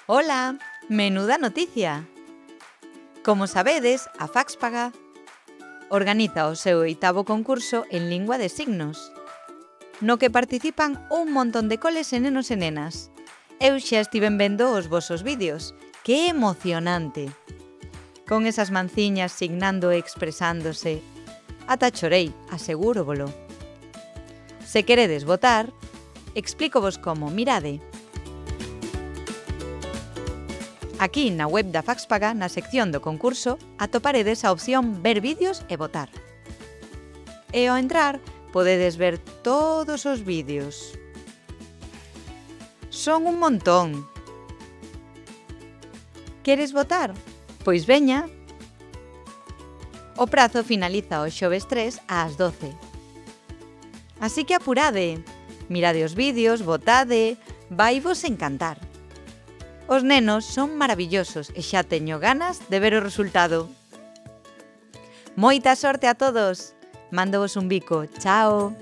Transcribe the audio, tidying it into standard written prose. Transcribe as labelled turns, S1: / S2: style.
S1: Ola, menuda noticia! Como sabedes, a Faxpaga organiza o seu 8º concurso en lingua de signos, no que participan un montón de coles e nenos e nenas. Eu xa estiven vendo os vosos vídeos. ¡Que emocionante! Con esas manciñas signando e expresándose. Ata chorei, asegúrovolo. Se queredes votar, explícovos como, mirade. Aquí na web da Faxpaga, na sección do concurso, atoparedes a opción Ver vídeos e votar. E ao entrar, podedes ver todos os vídeos. Son un montón. Queres votar? Pois veña. O prazo finaliza o xoves 3 ás 12. Así que apurade. Mirade os vídeos, votade, vaivos encantar. Os nenos son maravillosos e xa teño ganas de ver o resultado. Moita sorte a todos! Mándovos un bico. Chao!